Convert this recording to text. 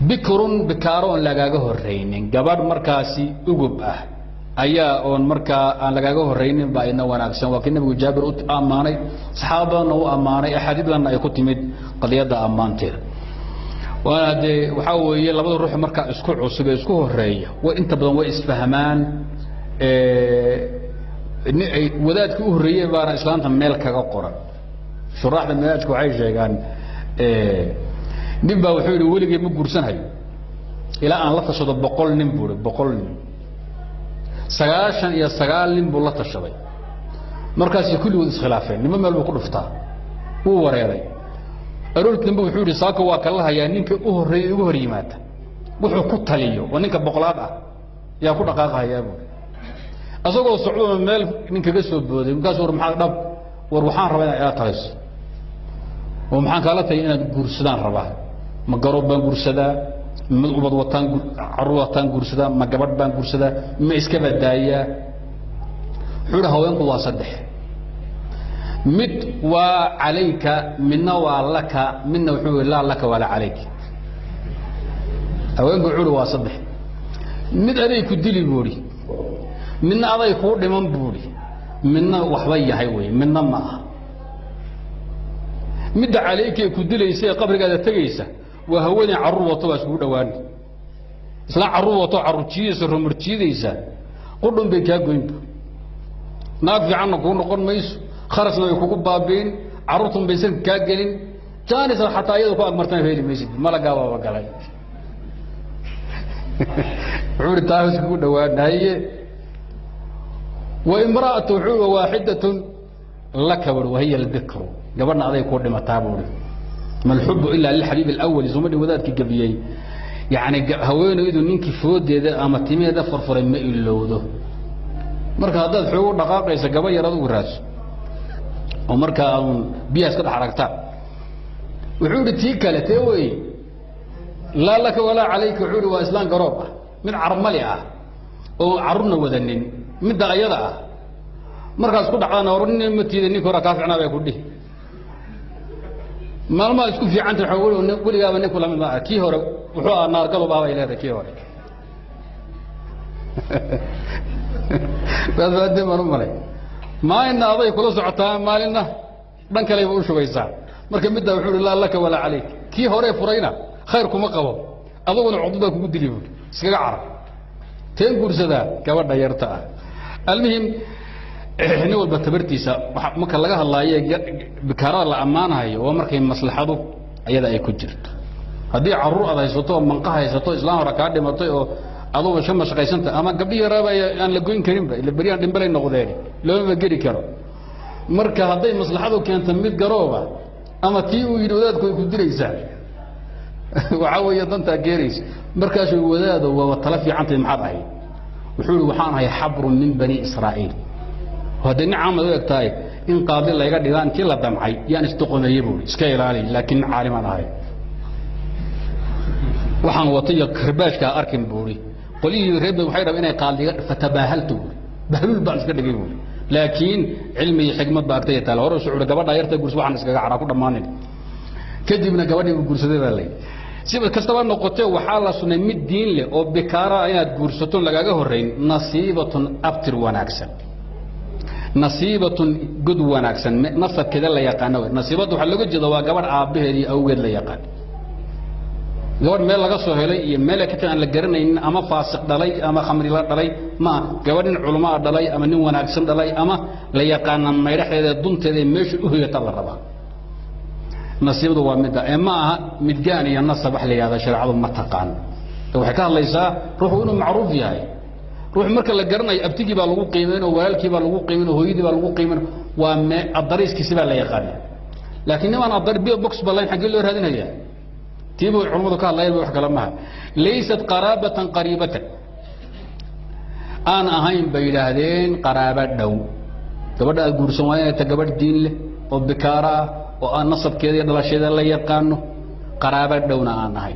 bikrun bikaaroon lagaaga horreynin gabadh markaasi ugub ah ayaa oon markaa aan lagaaga horreynin baa ina wanaagsan waa kii nabigu jaabir u ammaanay saxaabadana u ammaanay axaadiidana ay ku timid qadiyadda ammaanteeda waana dee waxaa weeye labada ruux markaa isku cusub ee isku horreeya way inta badan way isfahmaan wadaadkii u horreeyey baana islaanta meel kaga qoran shuraaxda manaajka waxay sheegaan nin baa wuxuu yidhi weligay ma guursanhayo ilaa aan la tashado 100 nin buu 100 nin 99 nin buu la tashaday markaasi kulligood iskhilaafeen nima meel buu ku dhuftaa wuu wareeray aroortii wuxuu yidhi saaka waa kala hayaa ninka u horreeyay ugu hor yimaada wuxuu ku taliyo waa ninka boqolaad ah yaa ku dhaqaaqayaa buu asagoo socdo meel ninka ka soo booday markaas war maxaa dhab war waxaan rabaa inaad ila taliso oo maxaan kala tahay inaad guursadaan rabaa ma garoob baan guursadaa ma ubad wataan carruur wataan guursadaa ma gabadh baan guursadaa ma iska badaayaa xuudha haweenku waa saddex mid waa calayka midna waa laka midna wuxuu laa laka wala calayka haweenku xuudha waa saddex mid aday ku dili buuri midna aday ku dhiman buuri midna waxba yahay way midna ma aha midda calayka ku dilaysa qabrigaada tagaysa waa haweeney carruur wato waa isku dhawaan isla carruur wato carruurtiisa rumartiidaysa qudhun bay ka goyn naag fiican ku noqon mayso kharasna way kugu baabeen carruurtun baysan ka gelin jaanisa xataa iyadu ku agmartan heeli maysid malaga waa galay wuxuu taas ku dhawaanaye wa imra'atu huwa wahidatun laka wa hiya al-bikru gabadna aday ku dhimataa buuri mal hubbu illa lil habib al-awwal zumadi wadaadki gabiyay yaani haweenaydu ninki foodeeda ama timeeda farfaray ma ilowdo marka hadaad xoog dhaqaaqaysa gaba yarad ugu raas oo marka aan biyaas ka dhaxaragta wuxuu tii kale teeway la laka wala alayka wuxuu waa islaan garoob ah mid carmali ah oo carruurna wadanin mid ayada ah markaas ku dhacdana oranina ma tiida ninka hore ka fiicnaa bay ku dhig maalma isku fiicanta waxa weligaaba ninku la mid ma kii hore wuxuu aan naargalo baaba ileeday kii hore bas baad ma malay ma inna aday kula socotaa maalina dhan kale u shubaysaa marka midda wuxuu la laka wala alayk kii hore furayna khayr kuma qabo aduguna cudurda kugu diliyo iskaga carab teen guursada gabadha yarta ah almuhim nin walba tabartiisa marka laga hadlaayo bikaarada la amaanayo waa markay maslaxadu ayada ay ku jirto hadii carruur aad haysato manqa haysato islaam hore ka dhimatay oo adugu shama shaqaysanta ama gabdhi yaraba aan la goyn karin ba ila bariyaan dhimbalay noqdeen looma geli karo marka haday maslaxadu keento mid garooba ama tii uu yidhi wadaadku ku dilaysaa waxa weeye danta geeris markaas uu wadaado waa tala fiicantay maxad ahay wuxuu waxaan ahay xabrun min bani israa'iil هذا نعم ذاك إن قاضي الله يقدر أن كلا دمعي يعني استقوم يبول إسكايل علي لكن عالم أنا هاي وحن وطية كرباش كأركن بوري قولي رب وحيرة بين قاضي فتباهلت بهلول بعض كده يقول لكن علمي حكمة باقتية تعالى ورا شعور قبض عيرت يقول سبحان الله عرف كل ما نل كذبنا قبض يقول سيدا لي سيب كستوان نقطة وحالة سنة مد دين له أو بكارة أيات جورستون لقاه هرين نصيبة أبتر وناكسن نصيبة قد وناكسن نصب كذا لا يقانو نصيبة وحلو جد وجبر عابه دي أو قد لا يقان قبر مال لقصه هلي ملكة أن لجرنا إن أما فاسق دلي أما خمر دلي ما قبر العلماء دلي أما نو وناكسن دلي أما لا يقان ما يرح هذا دون تذي مش هو يتبربا نصيبة ومدة أما متجاني النصب حلي هذا شرع ما تقان وحكاه الله يسا روحوا إنه معروف ياي روح مركز لجرنا أبتجي بالغو قيمين ووالكي بالغو قيمين وهيدي بالغو قيمين وما الضريس كسبة لا يقال لكن أنا الضرب بيه بوكس بالله حق له هذين هي تيبوا عمرك الله يبغى يحكي لما ليست قرابة قريبة أنا أهين بين هذين قرابة دو تبدأ الجورسوانية تقبل دين له وبكارة وأنا نصب كذا يلا شيء لا يقانه قرابة دونا أنا هاي